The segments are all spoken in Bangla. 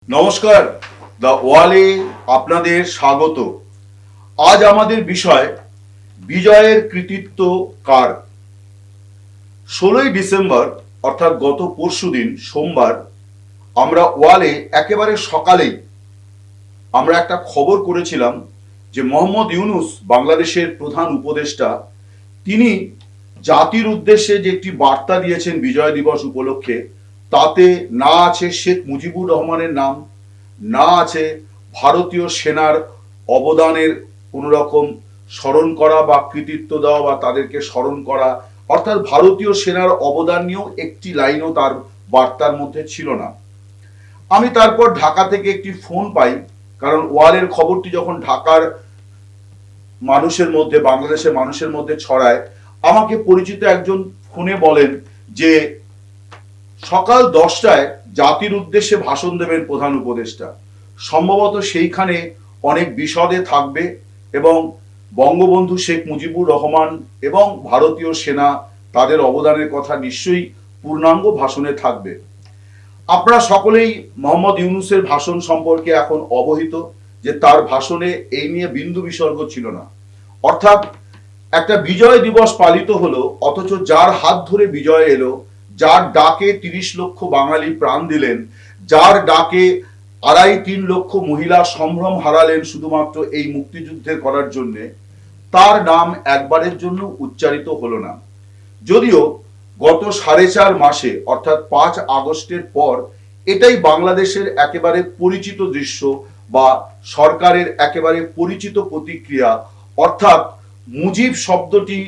নমস্কার, দ্য ওয়ালে আপনাদের স্বাগত। আজ আমাদের বিষয় বিজয়ের কৃতিত্ব কার। 16ই ডিসেম্বর অর্থাৎ গত পরশুদিন সোমবার আমরা ওয়ালে একেবারে সকালেই আমরা একটা খবর করেছিলাম যে মোহাম্মদ ইউনূস বাংলাদেশের প্রধান উপদেষ্টা তিনি জাতির উদ্দেশ্যে যে একটি বার্তা দিয়েছেন বিজয় দিবস উপলক্ষে, তাতে না আছে শেখ মুজিবুর রহমানের নাম, না আছে ভারতীয় সেনার অবদানের কোনো রকম স্মরণ করা বা কৃতিত্ব দেওয়া বা তাদেরকে স্মরণ করা, অর্থাৎ ভারতীয় সেনার অবদান নিয়েও একটি লাইনও তার বার্তার মধ্যে ছিল না। আমি তারপর ঢাকা থেকে একটি ফোন পাই, কারণ ওয়ালের খবরটি যখন ঢাকার মানুষের মধ্যে, বাংলাদেশের মানুষের মধ্যে ছড়ায়, আমাকে পরিচিত একজন ফোনে বলেন যে সকাল 10টায় জাতির উদ্দেশ্যে ভাষণ দেবেন প্রধান উপদেষ্টা, সম্ভবত সেইখানে অনেক বিশদে থাকবে এবং বঙ্গবন্ধু শেখ মুজিবুর রহমান এবং ভারতীয় সেনা তাদের অবদানের কথা নিশ্চয়ই পূর্ণাঙ্গ ভাষণে থাকবে। আপনারা সকলেই মোহাম্মদ ইউনূসের ভাষণ সম্পর্কে এখন অবহিত যে তার ভাষণে এই নিয়ে বিন্দু বিসর্গ ছিল না। অর্থাৎ একটা বিজয় দিবস পালিত হলো, অথচ যার হাত ধরে বিজয় এলো, যার ডাকে 30 লক্ষ বাঙালি প্রাণ দিলেন, যার ডাকে 2.5-3 লক্ষ মহিলা সম্ভ্রম হারালেন শুধুমাত্র এই মুক্তিযুদ্ধের করার জন্য, তার নাম একবারের জন্য উচ্চারিত হলো না। যদিও গত 4.5 মাসে অর্থাৎ 5 আগস্টের পর এটাই বাংলাদেশের একেবারে পরিচিত দৃশ্য বা সরকারের একেবারে পরিচিত প্রতিক্রিয়া, অর্থাৎ মুজিব শব্দটি,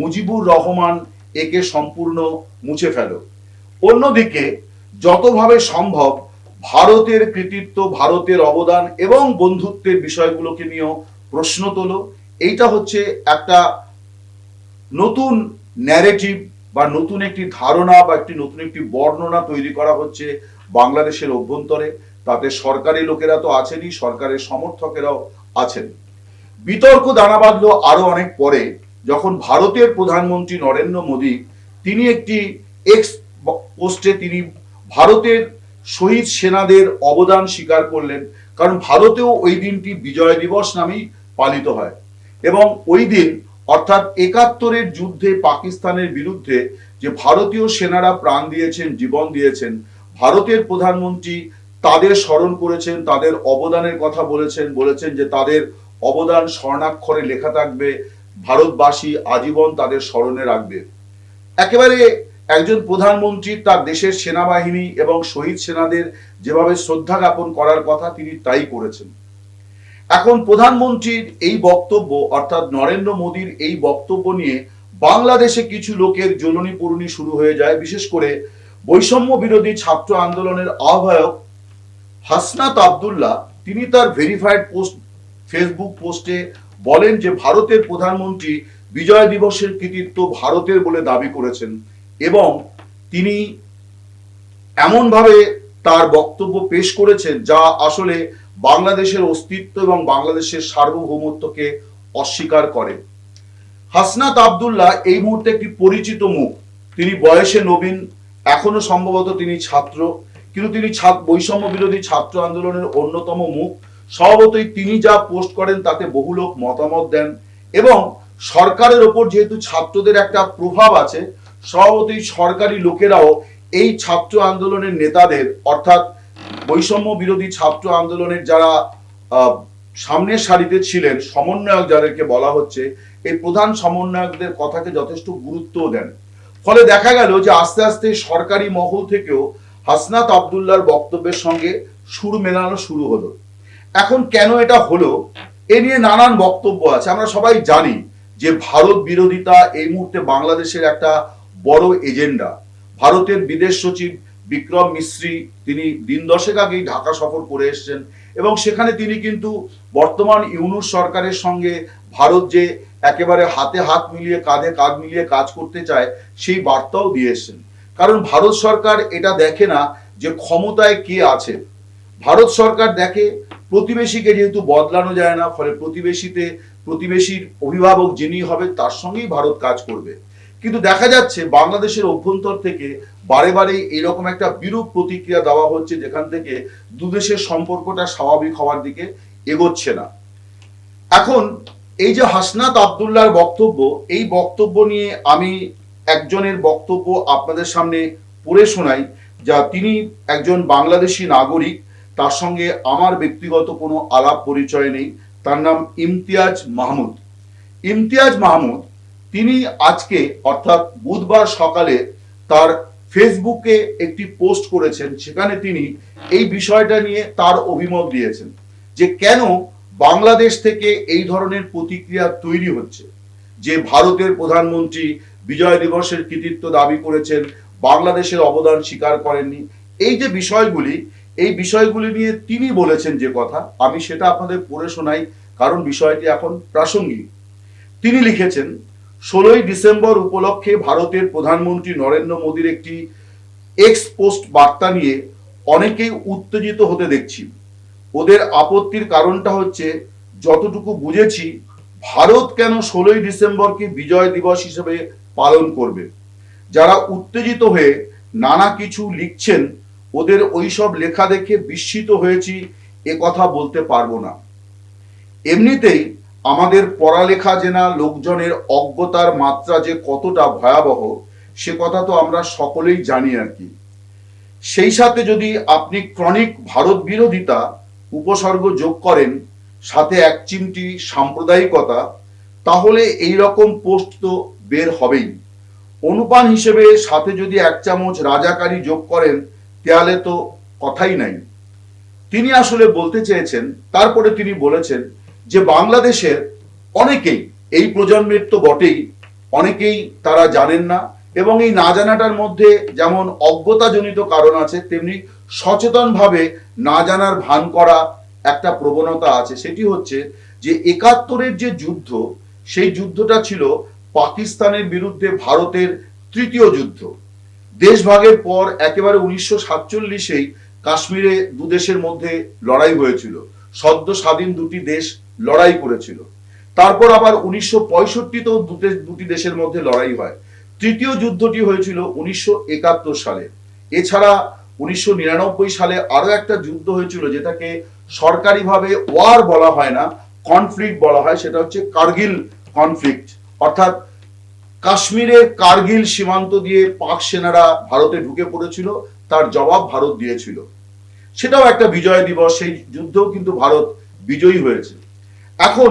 মুজিবুর রহমান, একে সম্পূর্ণ মুছে ফেলো। অন্যদিকে যতভাবে সম্ভব ভারতের কৃতিত্ব, ভারতের অবদান এবং বন্ধুত্বের বিষয়গুলোকে নিয়েও প্রশ্ন তোলো। এইটা হচ্ছে একটা নতুন ন্যারেটিভ বা নতুন একটি ধারণা বা নতুন একটি বর্ণনা তৈরি করা হচ্ছে বাংলাদেশের অভ্যন্তরে। তাতে সরকারি লোকেরা তো আছেনই, সরকারের সমর্থকেরাও আছেন। বিতর্ক দানা বাঁধল আরো অনেক পরে, যখন ভারতের প্রধানমন্ত্রী নরেন্দ্র মোদী তিনি একটি এক্স পোস্টে তিনি ভারতের শহীদ সেনাদের অবদান স্বীকার করলেন। কারণ ভারতেও ওই দিনটি বিজয় দিবস নামেই পালিত হয় এবং ওই দিন অর্থাৎ 71-এর যুদ্ধে পাকিস্তানের বিরুদ্ধে যে ভারতীয় সেনারা প্রাণ দিয়েছেন, জীবন দিয়েছেন, ভারতের প্রধানমন্ত্রী তাদের স্মরণ করেছেন, তাদের অবদানের কথা বলেছেন যে তাদের অবদান স্বর্ণাক্ষরে লেখা থাকবে, ভারতবাসী আজীবন তাদের স্মরণে রাখবে। একেবারে একজন প্রধানমন্ত্রী তার দেশের সেনাবাহিনী এবং শহীদ সেনাদের যেভাবে শ্রদ্ধা জ্ঞাপন করার কথা তিনি তাই করেছেন। এখন প্রধানমন্ত্রীর এই বক্তব্য অর্থাৎ নরেন্দ্র মোদীর এই বক্তব্য নিয়ে বাংলাদেশে কিছু লোকের জ্বলনি পুরনি শুরু হয়ে যায়। বিশেষ করে বৈষম্য বিরোধী ছাত্র আন্দোলনের আহ্বায়ক হাসনাত আব্দুল্লাহ তিনি তার ভেরিফাইড পোস্ট ফেসবুক পোস্টে বলেন যে ভারতের প্রধানমন্ত্রী বিজয় দিবসের কৃতিত্ব ভারতের বলে দাবি করেছেন এবং তিনি এমনভাবে তার বক্তব্য পেশ করেছেন যা আসলে বাংলাদেশের অস্তিত্ব এবং বাংলাদেশের সার্বভৌমত্বকে অস্বীকার করে। হাসনাত আব্দুল্লাহ এই মুহূর্তে একটি পরিচিত মুখ। তিনি বয়সে নবীন, এখনো সম্ভবত তিনি ছাত্র, কিন্তু তিনি বৈষম্য বিরোধী ছাত্র আন্দোলনের অন্যতম মুখ। স্বভাবতই তিনি যা পোস্ট করেন তাতে বহু লোক মতামত দেন এবং সরকারের ওপর যেহেতু ছাত্রদের একটা প্রভাব আছে, স্বভাবতই সরকারি লোকেরাও এই ছাত্র আন্দোলনের নেতাদের অর্থাৎ বৈষম্য বিরোধী ছাত্র আন্দোলনের যারা সামনের সারিতে ছিলেন, সমন্বয়ক যাদেরকে বলা হচ্ছে, এই প্রধান সমন্বয়কদের কথাকে যথেষ্ট গুরুত্ব দেন। ফলে দেখা গেল যে আস্তে আস্তে সরকারি মহল থেকেও হাসনাত আব্দুল্লাহর বক্তব্যের সঙ্গে সুর মেলানো শুরু হলো। এখন কেন এটা হলো এ নিয়ে নানান বক্তব্য আছে। আমরা সবাই জানি যে ভারত বিরোধিতা এই মুহূর্তে বাংলাদেশের একটা বড় এজেন্ডা। ভারতের বিদেশ সচিব বিক্রম মিশ্রি তিনি দিন 10 আগেই ঢাকা সফর করে এসেছেন এবং সেখানে তিনি কিন্তু বর্তমান ইউনূস সরকারের সঙ্গে ভারত যে একেবারে হাতে হাত মিলিয়ে কাঁধে কাঁধ মিলিয়ে কাজ করতে চায় সেই বার্তাও দিয়ে এসেছেন। কারণ ভারত সরকার এটা দেখে না যে ক্ষমতায় কে আছে, ভারত সরকার দেখে প্রতিবেশীকে যেহেতু বদলানো যায় না, ফলে প্রতিবেশীর অভিভাবক যিনি হবে তার সঙ্গেই ভারত কাজ করবে। কিন্তু দেখা যাচ্ছে বাংলাদেশের অভ্যন্তর থেকে বারে বারে এরকম একটা বিরূপ প্রতিক্রিয়া দেওয়া হচ্ছে, যেখান থেকে দুদেশের সম্পর্কটা স্বাভাবিক হওয়ার দিকে এগোচ্ছে না। এখন এই যে হাসনাত আবদুল্লাহর বক্তব্য, এই বক্তব্য নিয়ে আমি একজনের বক্তব্য আপনাদের সামনে পড়ে শোনাই, যা তিনি একজন বাংলাদেশি নাগরিক, তার সঙ্গে আমার ব্যক্তিগত কোনো আলাপ পরিচয় নেই। তার নাম ইমতিয়াজ মাহমুদ। ইমতিয়াজ মাহমুদ তিনি আজকে অর্থাৎ বুধবার সকালে তার ফেসবুকে একটি পোস্ট করেছেন, সেখানে তিনি এই বিষয়টা নিয়ে তার অভিমত দিয়েছেন যে কেন বাংলাদেশ থেকে এই ধরনের প্রতিক্রিয়া তৈরি হচ্ছে। যে ভারতের প্রধানমন্ত্রী বিজয় দিবসের কৃতিত্ব দাবি করেছেন, বাংলাদেশের অবদান স্বীকার করেননি, এই যে বিষয়গুলি, এই বিষয়গুলি নিয়ে তিনি বলেছেন যে কথা, আমি সেটা আপনাদের পড়ে শোনাই, কারণ বিষয়টি এখন প্রাসঙ্গিক। তিনি লিখেছেন, 16ই ডিসেম্বর উপলক্ষে ভারতের প্রধানমন্ত্রী নরেন্দ্র মোদীর একটি এক্স পোস্ট বার্তা নিয়ে অনেকেই উত্তেজিত হতে দেখছি। ওদের আপত্তির কারণটা হচ্ছে, যতটুকু বুঝেছি, ভারত কেন 16ই ডিসেম্বরকে বিজয় দিবস হিসেবে পালন করবে। যারা উত্তেজিত হয়ে নানা কিছু লিখছেন, ওদের ওইসব লেখা দেখে বিস্মিত হয়েছি, এ কথা বলতে পারবো না। এমনিতেই আমাদের পড়ালেখা জেনা লোকজনের অজ্ঞতার মাত্রা যে কতটা ভয়াবহ, সে কথা তো আমরা সকলেই জানি আর কি। সেই সাথে যদি আপনি ক্রনিক ভারত বিরোধিতা উপসর্গ যোগ করেন, সাথে এক চিমটি সাম্প্রদায়িকতা, তাহলে এই রকম পোস্ট তো বের হবেই। অনুপান হিসেবে সাথে যদি এক চামচ রাজাকারি যোগ করেন, তাহলে তো কথাই নাই। তিনি আসলে বলতে চেয়েছেন, তারপরে তিনি বলেছেন যে বাংলাদেশের অনেকেই, এই প্রজন্মের তো বটেই, অনেকেই তারা জানেন না, এবং এই না জানাটার মধ্যে যেমন অজ্ঞতাজনিত কারণ আছে, তেমনি সচেতনভাবে না জানার ভান করা একটা প্রবণতা আছে। সেটি হচ্ছে যে 71-এর যে যুদ্ধ, সেই যুদ্ধটা ছিল পাকিস্তানের বিরুদ্ধে ভারতের তৃতীয় যুদ্ধ। দেশভাগের পর একেবারে 1947-এই কাশ্মীরে দুদেশের মধ্যে লড়াই হয়েছিল, সদ্য স্বাধীন দুটি দেশ লড়াই করেছিল। তারপর আবার 1965-তেও দুটি দেশের মধ্যে লড়াই হয়। তৃতীয় যুদ্ধটি হয়েছিল 1971 সালে। এছাড়া 1999 সালে আরো একটা যুদ্ধ হয়েছিল, যেটাকে সরকারিভাবে ওয়ার বলা হয় না, কনফ্লিক্ট বলা হয়। সেটা হচ্ছে কার্গিল কনফ্লিক্ট, অর্থাৎ কাশ্মীরের কার্গিল সীমান্ত দিয়ে পাক সেনারা ভারতে ঢুকে পড়েছিল, তার জবাব ভারত দিয়েছিল। সেটাও একটা বিজয় দিবস, সেই যুদ্ধেও কিন্তু ভারত বিজয়ী হয়েছে। এখন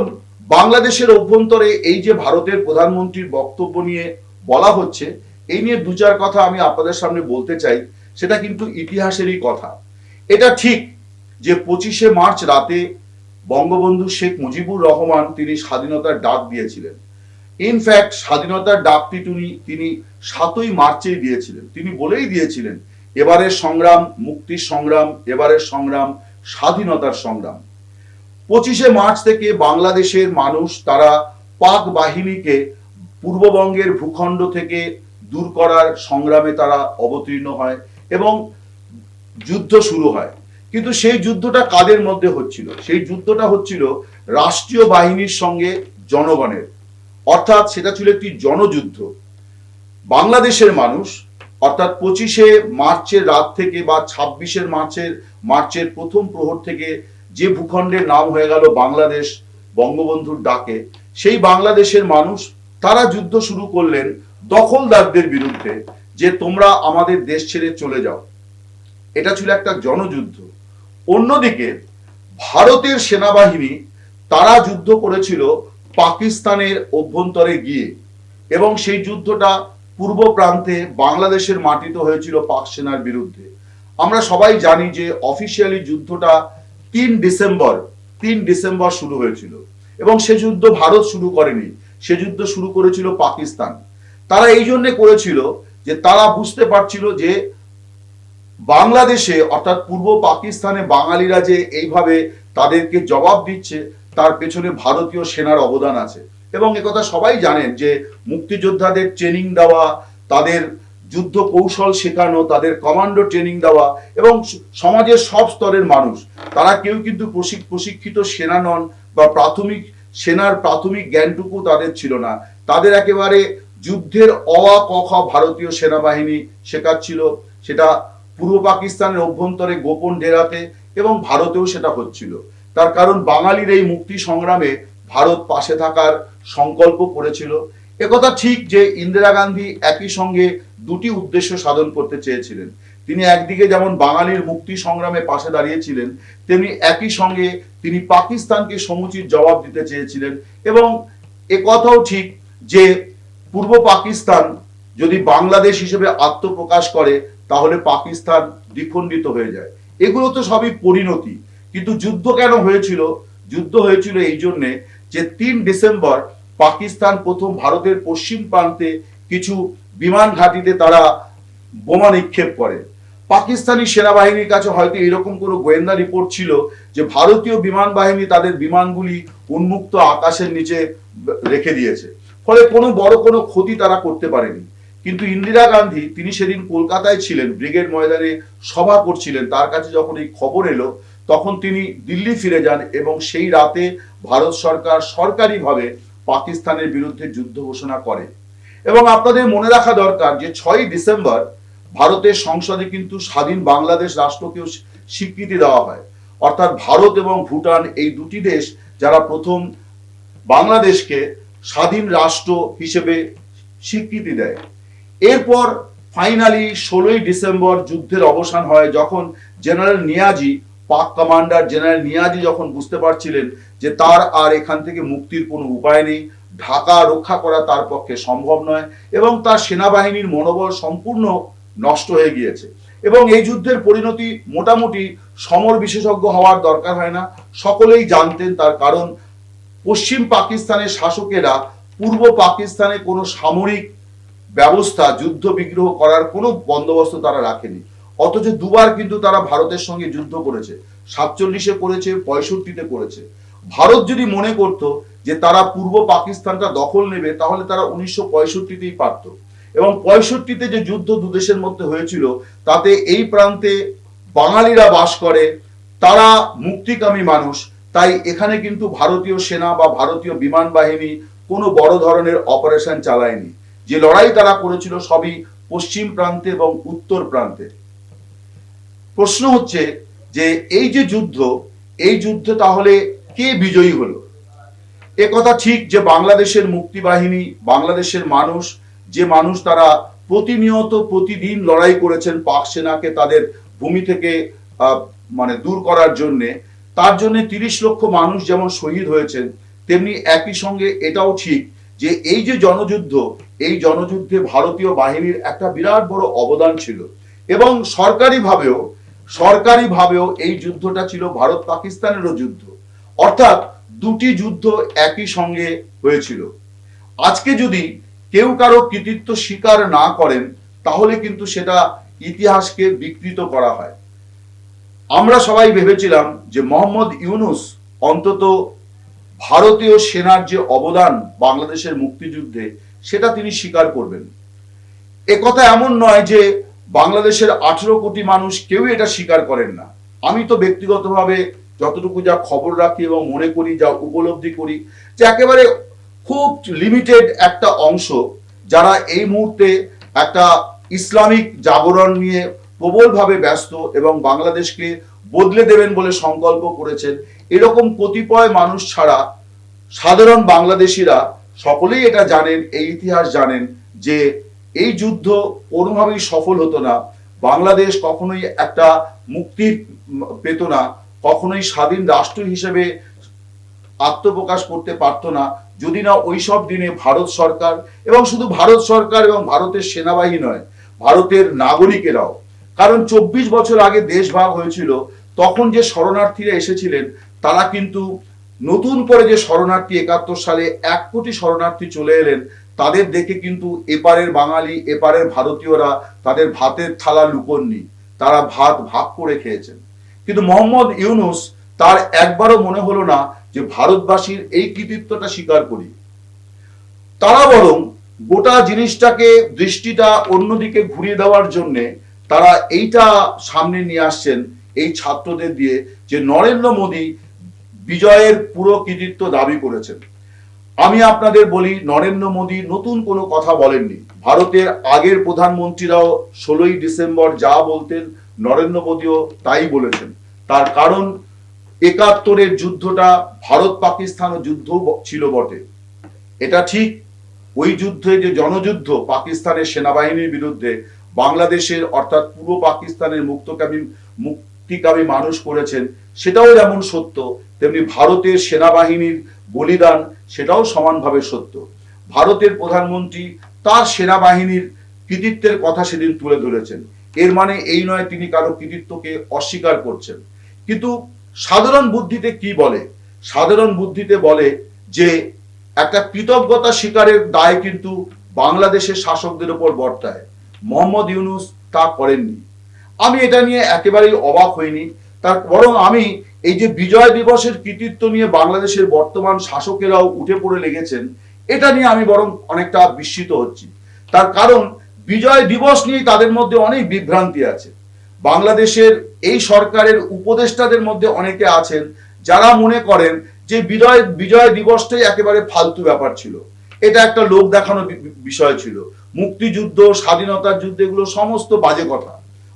বাংলাদেশের অভ্যন্তরে এই যে ভারতের প্রধানমন্ত্রীর বক্তব্য নিয়ে বলা হচ্ছে, এই নিয়ে দু চার কথা আমি আপনাদের সামনে বলতে চাই। সেটা কিন্তু ইতিহাসেরই কথা। এটা ঠিক যে 25শে মার্চ রাতে বঙ্গবন্ধু শেখ মুজিবুর রহমান তিনি স্বাধীনতার ডাক দিয়েছিলেন। ইনফ্যাক্ট স্বাধীনতার ডাকটি তিনি 7ই মার্চেই দিয়েছিলেন। তিনি বলেই দিয়েছিলেন, এবারের সংগ্রাম মুক্তির সংগ্রাম, এবারের সংগ্রাম স্বাধীনতার সংগ্রাম। 25শে মার্চ থেকে বাংলাদেশের মানুষ তারা পাক বাহিনীকে পূর্ববঙ্গের ভূখণ্ড থেকে দূর করার সংগ্রামে তারা অবতীর্ণ হয় এবং যুদ্ধ শুরু হয়। কিন্তু সেই যুদ্ধটা কাদের মধ্যে হচ্ছিল? সেই যুদ্ধটা হচ্ছিল রাষ্ট্রীয় বাহিনীর সঙ্গে জনগণের, অর্থাৎ সেটা ছিল একটি জনযুদ্ধ। বাংলাদেশের মানুষ, অর্থাৎ 25শে মার্চের রাত থেকে বা 26শে মার্চের প্রথম প্রহর থেকে যে ভূখণ্ডের নাম হয়ে গেল বাংলাদেশ বঙ্গবন্ধুর ডাকে, সেই বাংলাদেশের মানুষ তারা যুদ্ধ শুরু করলেন দখলদারদের বিরুদ্ধে, যে তোমরা আমাদের দেশ ছেড়ে চলে যাও। এটা ছিল একটা জনযুদ্ধ। অন্যদিকে ভারতের সেনাবাহিনী তারা যুদ্ধ করেছিল পাকিস্তানের অভ্যন্তরে গিয়ে, এবং সেই যুদ্ধটা পূর্ব প্রান্তে বাংলাদেশের মাটিতে হয়েছিল পাক সেনার বিরুদ্ধে। আমরা সবাই জানি যে অফিসিয়ালি যুদ্ধটা 3 ডিসেম্বর শুরু হয়েছিল, এবং সে যুদ্ধ ভারত শুরু করেনি, সে যুদ্ধ শুরু করেছিল পাকিস্তান। তারা এই জন্য করেছিল যে তারা বুঝতে পারছিল যে বাংলাদেশে, অর্থাৎ পূর্ব পাকিস্তানে বাঙালিরা যে এইভাবে তাদেরকে জবাব দিচ্ছে, তার পেছনে ভারতীয় সেনার অবদান আছে। এবং একথা সবাই জানেন যে মুক্তিযোদ্ধাদের ট্রেনিং দেওয়া, তাদের যুদ্ধ কৌশল শেখানো, তাদের কমান্ডো ট্রেনিং দেওয়া, এবং সমাজের সব স্তরের মানুষ, তারা কেউ কিন্তু প্রশিক্ষিত সেনা নন, বা সেনার প্রাথমিক জ্ঞানটুকু তাদের ছিল না। তাদের একেবারে যুদ্ধের ক খ ভারতীয় সেনাবাহিনী শেখাচ্ছিল, সেটা পূর্ব পাকিস্তানের অভ্যন্তরে গোপন ডেরাতে, এবং ভারতেও সেটা হচ্ছিল। তার কারণ বাঙালির এই মুক্তি সংগ্রামে ভারত পাশে থাকার সংকল্প করেছিল। একথা ঠিক যে ইন্দিরা গান্ধী একই সঙ্গে দুটি উদ্দেশ্য সাধন করতে চেয়েছিলেন। তিনি একদিকে যেমন বাঙালির মুক্তি সংগ্রামে পাশে দাঁড়িয়েছিলেন, তেমনি একই সঙ্গে তিনি পাকিস্তানকে সমুচিত জবাব দিতে চেয়েছিলেন। এবং একথাও ঠিক যে পূর্ব পাকিস্তান যদি বাংলাদেশ হিসেবে আত্মপ্রকাশ করে তাহলে পাকিস্তান দ্বিখণ্ডিত হয়ে যায়। এগুলো তো সবই পরিণতি। কিন্তু যুদ্ধ কেন হয়েছিল? যুদ্ধ হয়েছিল এই জন্যে যে 3 ডিসেম্বর পাকিস্তান প্রথম ভারতের পশ্চিম প্রান্তে কিছু বিমান ঘাঁটিতে তারা বোমা নিক্ষেপ করে। পাকিস্তানি সেনাবাহিনীর কাছে হয়তো এরকম কোনো গোয়েন্দা রিপোর্ট ছিল যে ভারতীয় বিমান বাহিনী তাদের বিমানগুলি উন্মুক্ত আকাশের নিচে রেখে দিয়েছে, ফলে কোনো বড় কোনো ক্ষতি তারা করতে পারেনি। কিন্তু ইন্দিরা গান্ধী, তিনি সেদিন কলকাতায় ছিলেন, ব্রিগেড ময়দানে সভা করছিলেন। তার কাছে যখন এই খবর এলো তখন তিনি দিল্লি ফিরে যান এবং সেই রাতে ভারত সরকার সরকারিভাবে পাকিস্তানের বিরুদ্ধে যুদ্ধ ঘোষণা করে। এবং আপনাদের মনে রাখা দরকার যে 6ই ডিসেম্বর ভারতের সংসদে কিন্তু স্বাধীন বাংলাদেশ রাষ্ট্রকেও স্বীকৃতি দেওয়া হয়। অর্থাৎ ভারত এবং ভুটান এই দুটি দেশ যারা প্রথম বাংলাদেশকে স্বাধীন রাষ্ট্র হিসেবে স্বীকৃতি দেয়। এরপর ফাইনালি 16ই ডিসেম্বর যুদ্ধের অবসান হয়, যখন জেনারেল নিয়াজি, পাক কমান্ডার জেনারেল নিয়াজি যখন বুঝতে পারছিলেন যে তার আর এখান থেকে মুক্তির কোনো উপায় নেই, ঢাকা রক্ষা করা তার পক্ষে সম্ভব নয়, এবং তার সেনাবাহিনীর মনোবল সম্পূর্ণ নষ্ট হয়ে গিয়েছে। এবং এই যুদ্ধের পরিণতি মোটামুটি সমর বিশেষজ্ঞ হওয়ার দরকার হয় না, সকলেই জানতেন। তার কারণ পশ্চিম পাকিস্তানের শাসকেরা পূর্ব পাকিস্তানে কোনো সামরিক ব্যবস্থা, যুদ্ধ বিগ্রহ করার কোনো বন্দোবস্ত তারা রাখেনি। অথচ দুবার কিন্তু তারা ভারতের সঙ্গে যুদ্ধ করেছে, 47-এ করেছে, 65-তে করেছে। ভারত যদি মনে করত যে তারা পূর্ব পাকিস্তানটা দখল নেবে, তাহলে তারা 1965-তেই পারত। এবং 65-তে যে যুদ্ধ দুদেশের মধ্যে হয়েছিল, তাতে এই প্রান্তে বাঙালিরা বাস করে, তারা মুক্তিকামী মানুষ, তাই এখানে কিন্তু ভারতীয় সেনা বা ভারতীয় বিমান বাহিনী কোনো বড় ধরনের অপারেশন চালায়নি। যে লড়াই তারা করেছিল সবই পশ্চিম প্রান্তে এবং উত্তর প্রান্তে। প্রশ্ন হচ্ছে যে এই যে যুদ্ধ, এই যুদ্ধে তাহলে কে বিজয়ী হলো? এ কথা ঠিক যে বাংলাদেশের মুক্তি বাহিনী, বাংলাদেশের মানুষ, যে মানুষ তারা প্রতিনিয়ত প্রতিদিন লড়াই করেছেন পাক সেনাকে তাদের ভূমি থেকে দূর করার জন্যে, তার জন্য 30 লক্ষ মানুষ যেমন শহীদ হয়েছেন, তেমনি একই সঙ্গে এটাও ঠিক যে এই যে জনযুদ্ধ, এই জনযুদ্ধে ভারতীয় বাহিনীর একটা বিরাট বড় অবদান ছিল। এবং সরকারিভাবেও এই যুদ্ধটা ছিল ভারত পাকিস্তানেরও যুদ্ধ, অর্থাৎ দুটি যুদ্ধ একই সঙ্গে হয়েছিল। আজকে যদি কেউ কারো কৃতিত্ব স্বীকার না করেন, তাহলে কিন্তু সেটা ইতিহাসকে বিকৃত করা হয়। আমরা সবাই ভেবেছিলাম যে মোহাম্মদ ইউনূস অন্তত ভারতীয় সেনার যে অবদান বাংলাদেশের মুক্তিযুদ্ধে, সেটা তিনি স্বীকার করবেন। একথা এমন নয় যে বাংলাদেশের 18 কোটি মানুষ কেউ এটা স্বীকার করেন না। আমি তো ব্যক্তিগতভাবে যতটুকু যা খবর রাখি এবং মনে করি, যা উপলব্ধি করি, যে একেবারে খুব লিমিটেড একটা অংশ যারা এই মুহূর্তে একটা ইসলামিক জাগরণ নিয়ে প্রবলভাবে ব্যস্ত এবং বাংলাদেশকে বদলে দেবেন বলে সংকল্প করেছেন, এরকম কতিপয় মানুষ ছাড়া সাধারণ বাংলাদেশিরা সকলেই এটা জানেন, এই ইতিহাস জানেন যে এই যুদ্ধ কোনোভাবেই সফল হতো না। বাংলাদেশ কখনোই একটা মুক্তি পেত না, কখনোই স্বাধীন রাষ্ট্র হিসেবে আত্মপ্রকাশ করতে পারত না, যদি না ওইসব দিনে ভারত সরকার, এবং শুধু ভারত সরকার এবং ভারতের সেনাবাহিনী নয়, ভারতের নাগরিকেরাও। কারণ 24 বছর আগে দেশ ভাগ হয়েছিল, তখন যে শরণার্থীরা এসেছিলেন, তারা কিন্তু নতুন করে যে শরণার্থী 71 সালে 1 কোটি শরণার্থী চলে এলেন, তাদের দেখে কিন্তু এপারের বাঙালি, এপারের ভারতীয়রা তাদের ভাতের থালা লুকোননি, তারা ভাত ভাগ করে খেয়েছেন। কিন্তু মোহাম্মদ ইউনূস, তার একবারও মনে হলো না যে ভারতবাসীর এই কৃতিত্বটা স্বীকার করি। তারা বরং গোটা জিনিসটাকে, দৃষ্টিটা অন্যদিকে ঘুরিয়ে দেওয়ার জন্যে তারা এইটা সামনে নিয়ে আসছেন এই ছাত্রদের দিয়ে, যে নরেন্দ্র মোদী বিজয়ের পুরো কৃতিত্ব দাবি করেছেন। আমি আপনাদের বলি, নরেন্দ্র মোদী নতুন কোনো কথা বলেননি। ভারতের আগের প্রধানমন্ত্রীরাও 16ই ডিসেম্বর যা বলতেন, নরেন্দ্র মোদীও তাই বলেছেন। তার কারণ 71-এর যুদ্ধটা ভারত পাকিস্তান যুদ্ধ ছিল বটে, এটা ঠিক। ওই যুদ্ধে যে জনযুদ্ধ পাকিস্তানের সেনাবাহিনীর বিরুদ্ধে বাংলাদেশের অর্থাৎ পূর্ব পাকিস্তানের মুক্তিকামী মানুষ করেছেন, সেটাও যেমন সত্য, তেমনি ভারতের সেনাবাহিনীর বলিদান সেটাও সমানভাবে সত্য। ভারতের প্রধানমন্ত্রী তার সেনাবাহিনীর কৃতিত্বের কথা সেদিন তুলে ধরেছেন। এর মানে এই নয় তিনি কারো কৃতিত্বকে অস্বীকার করছেন। কিন্তু সাধারণ বুদ্ধিতে কি বলে? সাধারণ বুদ্ধিতে বলে যে একটা কৃতজ্ঞতা স্বীকারের দায় কিন্তু বাংলাদেশের শাসকদের উপর বর্তায়। মোহাম্মদ ইউনূস তা করেননি। আমি এটা নিয়ে একেবারেই অবাক হইনি। তার বরং আমি এই যে বিজয় দিবসের কৃতিত্ব নিয়ে বাংলাদেশের বর্তমান শাসকেরাও উঠে পড়ে লেগেছেন, এটা নিয়ে আমি বরং অনেকটা বিস্মিত হচ্ছি। তার কারণ বিজয় দিবস নিয়ে তাদের মধ্যে অনেক বিভ্রান্তি আছে। বাংলাদেশের এই সরকারের উপদেষ্টাদের মধ্যে অনেকে আছেন যারা মনে করেন যে বিজয় দিবসটাই একেবারে ফালতু ব্যাপার ছিল, এটা একটা লোক দেখানো বিষয় ছিল। মুক্তিযুদ্ধ, স্বাধীনতার যুদ্ধ এগুলো সমস্ত বাজে কথা।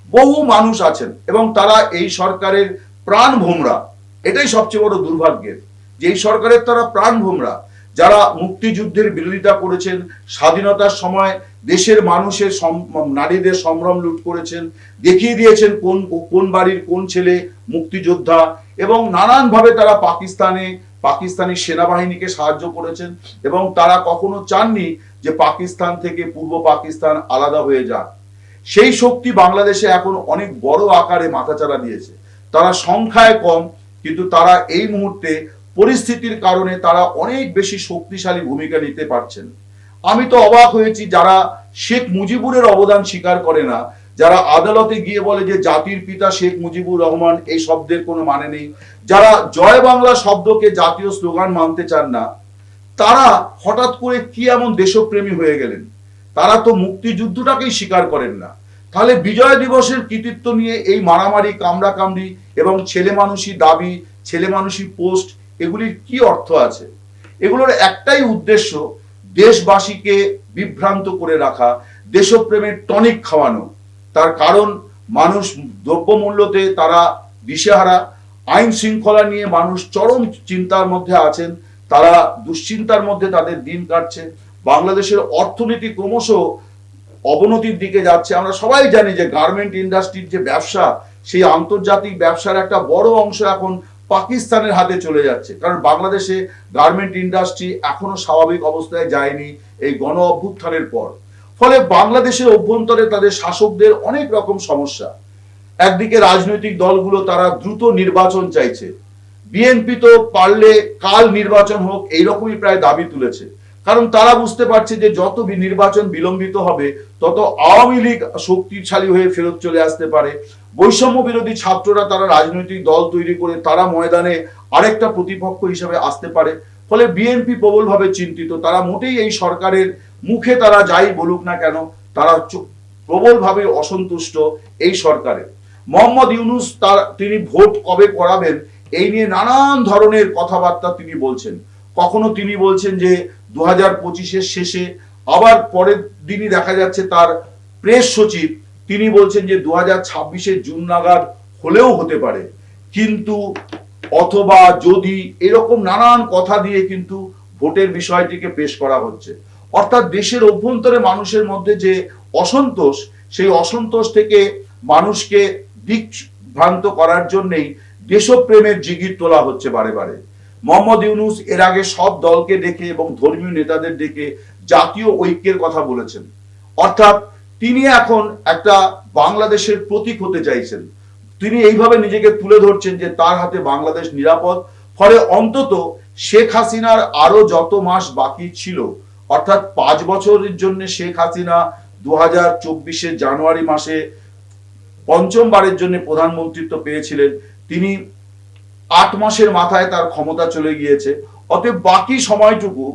বহু মানুষ আছেন এবং তারা এই সরকারের প্রাণ ভোমরা। এটাই সবচেয়ে বড় দুর্ভাগ্যের, যে এই সরকারের তারা প্রাণ ভোমরা, যারা মুক্তিযুদ্ধের বিরোধিতা করেছেন, স্বাধীনতার সময় দেশের মানুষের নারীদের সম্ভ্রম লুট করেছেন, দেখিয়ে দিয়েছেন কোন বাড়ির কোন ছেলে মুক্তিযোদ্ধা, এবং নানানভাবে তারা পাকিস্তানি সেনাবাহিনীকে সাহায্য করেছেন এবং তারা কখনো চাননি যে পাকিস্তান থেকে পূর্ব পাকিস্তান আলাদা হয়ে যাক। সেই শক্তি বাংলাদেশে এখন অনেক বড় আকারে মাথাচাড়া দিয়েছে। তারা সংখ্যায় কম, কিন্তু তারা এই মুহূর্তে পরিস্থিতির কারণে তারা অনেক বেশি শক্তিশালী ভূমিকা নিতে পারছেন। আমি তো অবাক হয়েছি যারা শেখ মুজিবুরের অবদান স্বীকার করে না, যারা আদালতে গিয়ে বলে যে জাতির পিতা শেখ মুজিবুর রহমান, এই শব্দের কোনো মানে নেই, যারা জয় বাংলা শব্দকে জাতীয় স্লোগান মানতে চান না, তারা হঠাৎ করে কি এমন দেশপ্রেমী হয়ে গেলেন? তারা তো মুক্তিযুদ্ধটাকেই স্বীকার করেন না। তাহলে বিজয় দিবসের কৃতিত্ব নিয়ে এই মারামারি, কামড়াকামড়ি এবং ছেলে মানুষই দাবি, ছেলে মানুষই পোস্ট, এগুলির কি অর্থ আছে? এগুলোর একটাই উদ্দেশ্য, দেশবাসীকে বিভ্রান্ত করে রাখা, দেশপ্রেমের টনিক খাওয়ানো। তার কারণ মানুষ দ্রব্যমূল্যতে তারা দিশেহারা, আইন শৃঙ্খলা নিয়ে মানুষ চরম চিন্তার মধ্যে আছেন, তারা দুশ্চিন্তার মধ্যে তাদের দিন কাটছে। বাংলাদেশের অর্থনীতি ক্রমশ অবনতির দিকে যাচ্ছে। আমরা সবাই জানি যে গার্মেন্ট ইন্ডাস্ট্রির যে ব্যবসা, সেই আন্তর্জাতিক ব্যবসার একটা বড় অংশ এখন পাকিস্তানের হাতে চলে যাচ্ছে, কারণ বাংলাদেশে গার্মেন্ট ইন্ডাস্ট্রি এখনো স্বাভাবিক অবস্থায় যায়নি এই গণ অভ্যুত্থানের পর। ফলে বাংলাদেশের অভ্যন্তরে তাদের শাসকদের অনেক রকম সমস্যা। একদিকে রাজনৈতিক দলগুলো তারা দ্রুত নির্বাচন চাইছে, বিএনপি তো পারলে কাল নির্বাচন হোক এইরকমই প্রায় দাবি তুলেছে, কারণ তারা বুঝতে পারছে যে যত নির্বাচন বিলম্বিত হবে তত আওয়ামী লীগ শক্তিশালী হয়ে ফেরত চলে আসতে পারে। বৈষম্য বিরোধী ছাত্ররা তারা রাজনৈতিক দল তৈরি করে তারা ময়দানে আরেকটা প্রতিপক্ষ হিসেবে আসতে পারে। ফলে বিএনপি প্রবলভাবে চিন্তিত, তারা মোটেই এই সরকারের মুখে তারা যাই বলুক না কেন, তারা প্রবলভাবে অসন্তুষ্ট এই সরকারের। মোহাম্মদ ইউনূস তিনি ভোট কবে করাবেন এই নিয়ে নানান ধরনের কথাবার্তা তিনি বলছেন। কখনো তিনি বলছেন যে 2025-এর শেষে, আবার পরের দিনই দেখা যাচ্ছে তার প্রেস সচিব তিনি বলছেন যে 2026-এর জুন নাগাদ হলেও হতে পারে, কিন্তু অথবা যদি, এরকম নানান কথা দিয়ে কিন্তু ভোটের বিষয়টিকে পেশ করা হচ্ছে। অর্থাৎ দেশের অভ্যন্তরে মানুষের মধ্যে যে অসন্তোষ, সেই অসন্তোষ থেকে মানুষকে দিকভ্রান্ত করার জন্যই দেশপ্রেমের জিগির তোলা হচ্ছে বারে বারে। মোহাম্মদ ইউনূস এর আগে সব দলকে ডেকে এবং ধর্মীয় নেতাদের ডেকে জাতীয় ঐক্যের কথা বলেছেন। অর্থাৎ তিনি এখন একটা বাংলাদেশের প্রতীক হতে চাইছেন। তিনি এইভাবে নিজেকে তুলে ধরছেন যে তার হাতে বাংলাদেশ নিরাপদ। ফলে অন্তত শেখ হাসিনার আরো যত মাস বাকি ছিল, অর্থাৎ 5 বছরের জন্য শেখ হাসিনা 2024-এর জানুয়ারি মাসে পঞ্চমবারের জন্য প্রধানমন্ত্রিত্ব পেয়েছিলেন, তিনি 8 মাসের মাথায় তার ক্ষমতা চলে গিয়েছে। অতএব বাকি সময়টুকু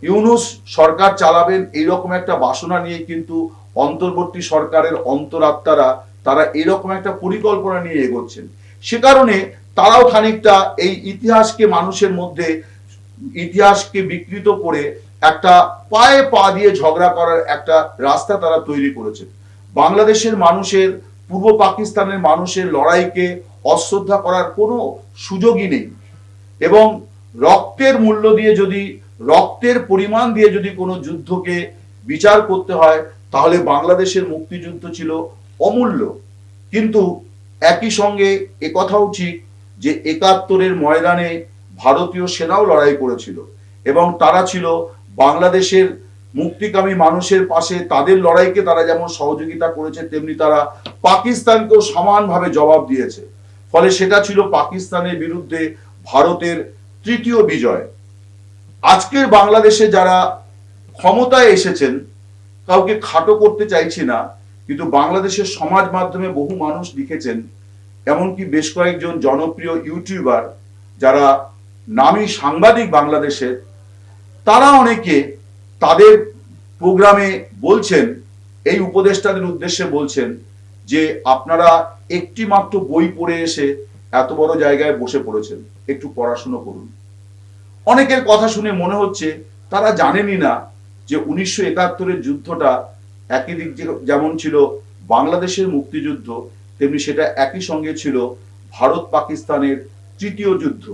ইউনূস সরকার চালাবেন এইরকম একটা বাসনা নিয়ে কিন্তু অন্তর্বর্তী সরকারের অন্তরাত্মারা তারা এরকম একটা পরিকল্পনা নিয়ে এগোচ্ছেন। সে কারণে তারাও খানিকটা এই ইতিহাসকে মানুষের মধ্যে ইতিহাসকে বিকৃত করে একটা পায়ে পা দিয়ে ঝগড়া করার একটা রাস্তা তারা তৈরি করেছে। বাংলাদেশের মানুষের, পূর্ব পাকিস্তানের মানুষের লড়াইকে অশ্রদ্ধা করার কোনো সুযোগই নেই। এবং রক্তের মূল্য দিয়ে যদি, রক্তের পরিমাণ দিয়ে যদি কোনো যুদ্ধকে বিচার করতে হয়, তাহলে বাংলাদেশের মুক্তিযুদ্ধ ছিল অমূল্য। কিন্তু একই সঙ্গে একথাও ঠিক যে ৭১-এর ময়দানে ভারতীয় সেনাও লড়াই করেছিল এবং তারা ছিল বাংলাদেশের মুক্তিকামী মানুষের পাশে। তাদের লড়াইকে তারা যেমন সহযোগিতা করেছে, তেমনি তারা পাকিস্তানকেও সমানভাবে জবাব দিয়েছে। ফলে সেটা ছিল পাকিস্তানের বিরুদ্ধে ভারতের তৃতীয় বিজয়। আজকের বাংলাদেশে যারা ক্ষমতায় এসেছেন, কাউকে খাটো করতে চাইছি না, কিন্তু বাংলাদেশের সমাজ মাধ্যমে বহু মানুষ লিখেছেন, এমনকি বেশ কয়েকজন জনপ্রিয় ইউটিউবার যারা নামী সাংবাদিক বাংলাদেশের, তারা অনেকে তাদের প্রোগ্রামে বলছেন, এই উপদেষ্টাদের উদ্দেশ্যে বলছেন যে আপনারা একটি মাত্র বই পড়ে এসে এত বড় জায়গায় বসে পড়েছেন, একটু পড়াশুনো করুন। অনেকের কথা শুনে মনে হচ্ছে তারা জানেনই না যে ১৯৭১-এর যুদ্ধটা একই দিক যেমন ছিল বাংলাদেশের মুক্তিযুদ্ধ, তেমনি সেটা একই সঙ্গে ছিল ভারত পাকিস্তানের তৃতীয় যুদ্ধ।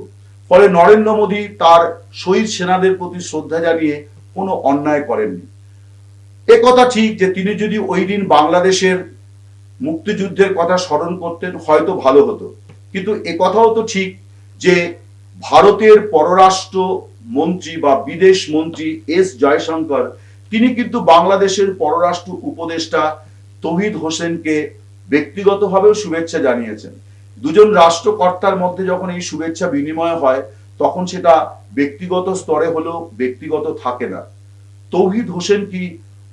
ফলে নরেন্দ্র মোদী তার শহীদ সেনাদের প্রতি শ্রদ্ধা জানিয়ে কোনো অন্যায় করেননি। একথা ঠিক যে তিনি যদি ওই দিন বাংলাদেশের মুক্তিযুদ্ধের কথা স্মরণ করতেন হয়তো ভালো হতো। কিন্তু একথাও তো ঠিক যে ভারতের পররাষ্ট্র মন্ত্রী বা বিদেশ মন্ত্রী এস জয়শঙ্কর, তিনি কিন্তু বাংলাদেশের পররাষ্ট্র উপদেষ্টা তৌহিদ হোসেনকে ব্যক্তিগতভাবেও শুভেচ্ছা জানিয়েছেন। দুজন রাষ্ট্রকর্তার মধ্যে যখন এই শুভেচ্ছা বিনিময় হয়, তখন সেটা ব্যক্তিগত স্তরে হলেও ব্যক্তিগত থাকে না। তৌহিদ হোসেন কি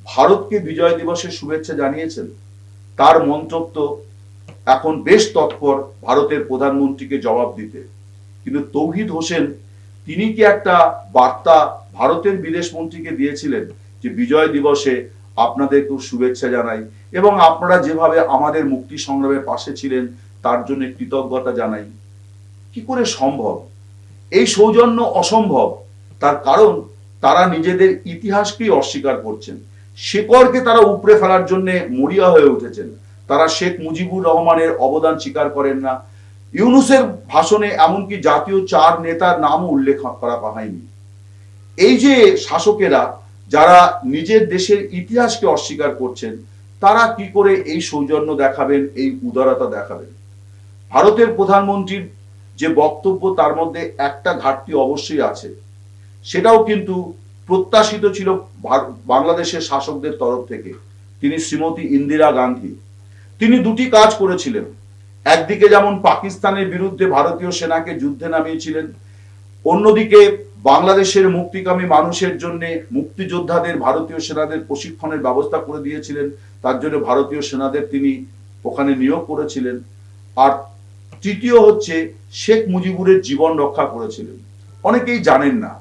ভারতকে বিজয় দিবসের শুভেচ্ছা জানিয়েছেন? তার মন্ত্রক তো এখন বেশ তৎপর ভারতের প্রধানমন্ত্রীকে জবাব দিতে। কিন্তু তৌহিদ হোসেন তিনি কি একটা বার্তা ভারতের বিদেশ মন্ত্রীকে দিয়েছিলেন যে বিজয় দিবসে আপনাদেরকেও শুভেচ্ছা জানাই এবং আপনারা যেভাবে আমাদের মুক্তি সংগ্রামের পাশে ছিলেন তার জন্য কৃতজ্ঞতা জানাই? কি করে সম্ভব? এই সৌজন্য অসম্ভব। তার কারণ তারা নিজেদের ইতিহাসকেই অস্বীকার করছেন, শেকড়কে তারা উপড়ে ফেলার জন্য মরিয়া হয়ে উঠেছেন। তারা শেখ মুজিবুর রহমানের অবদান স্বীকার করেন না। ইউনূসের ভাষণে এমনকি জাতীয় ৪ নেতার নামও উল্লেখ করা হয়নি। এই যে শাসকেরা যারা নিজের দেশের ইতিহাসকে অস্বীকার করছেন, তারা কি করে এই সৌজন্য দেখাবেন, এই উদারতা দেখাবেন? ভারতের প্রধানমন্ত্রীর যে বক্তব্য, তার মধ্যে একটা ঘাটতি অবশ্যই আছে। সেটাও কিন্তু প্রত্যাশিত ছিল বাংলাদেশের শাসকদের তরফ থেকে। তিনি শ্রীমতী ইন্দিরা গান্ধী, তিনি দুটি কাজ করেছিলেন। একদিকে যেমন পাকিস্তানের বিরুদ্ধে ভারতীয় সেনাকে যুদ্ধে নামিয়েছিলেন, অন্যদিকে বাংলাদেশের মুক্তিকামী মানুষের জন্য মুক্তিযোদ্ধাদের, ভারতীয় সেনাদের প্রশিক্ষণের ব্যবস্থা করে দিয়েছিলেন। তার জন্য ভারতীয় সেনাদের তিনি ওখানে নিয়োগ করেছিলেন। আর তৃতীয় হচ্ছে শেখ মুজিবুরের জীবন রক্ষা করেছিলেন। অনেকেই জানেন না,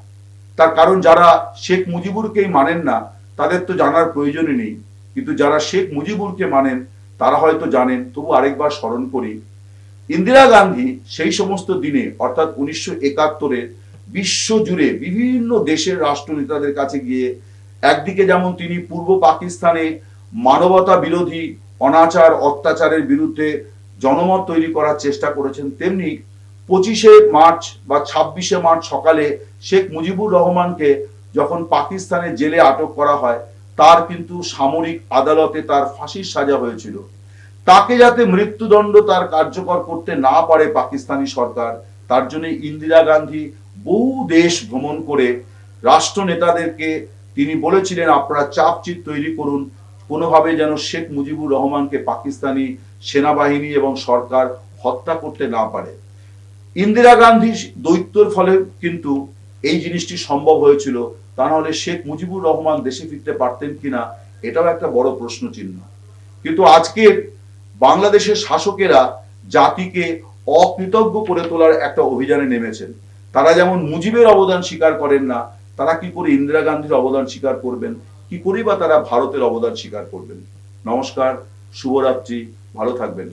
তার কারণ যারা শেখ মুজিবুরকেই মানেন না তাদের তো জানার প্রয়োজনই নেই। কিন্তু যারা শেখ মুজিবুরকে মানেন তারা হয়তো জানেন। তবু আরেকবার স্মরণ করি, ইন্দিরা গান্ধী সেই সমস্ত দিনে অর্থাৎ ১৯৭১-এ বিশ্ব জুড়ে বিভিন্ন দেশের রাষ্ট্রনেতাদের কাছে গিয়ে একদিকে যেমন তিনি পূর্ব পাকিস্তানে মানবতা বিরোধী অনাচার অত্যাচারের বিরুদ্ধে জনমত তৈরি করার চেষ্টা করেছেন, তেমনি ২৫শে মার্চ বা ২৬শে মার্চ সকালে শেখ মুজিবুর রহমানকে যখন পাকিস্তানের জেলে আটক করা হয়, তার কিন্তু সামরিক আদালতে তার ফাঁসির সাজা হয়েছিল। তাকে যাতে মৃত্যুদণ্ড তার কার্যকর করতে না পারে পাকিস্তানি সরকার, তার জন্য ইন্দিরা গান্ধী বহু দেশ ভ্রমণ করে রাষ্ট্র নেতাদেরকে তিনি বলেছিলেন আপনারা চাপচিত তৈরি করুন, কোনোভাবে যেন শেখ মুজিবুর রহমানকে পাকিস্তানি সেনাবাহিনী এবং সরকার হত্যা করতে না পারে। ইন্দিরা গান্ধীর দৈত্যের ফলে কিন্তু এই জিনিসটি সম্ভব হয়েছিল। তা নাহলে শেখ মুজিবুর রহমান দেশে ফিরতে পারতেন কিনা, এটাও একটা বড় প্রশ্ন চিহ্ন। কিন্তু আজকের বাংলাদেশের শাসকেরা জাতিকে অকৃতজ্ঞ করে তোলার একটা অভিযানে নেমেছেন। তারা যেমন মুজিবের অবদান স্বীকার করেন না, তারা কি করে ইন্দিরা গান্ধীর অবদান স্বীকার করবেন? কি করে বা তারা ভারতের অবদান স্বীকার করবেন? নমস্কার, শুভরাত্রি, ভালো থাকবেন।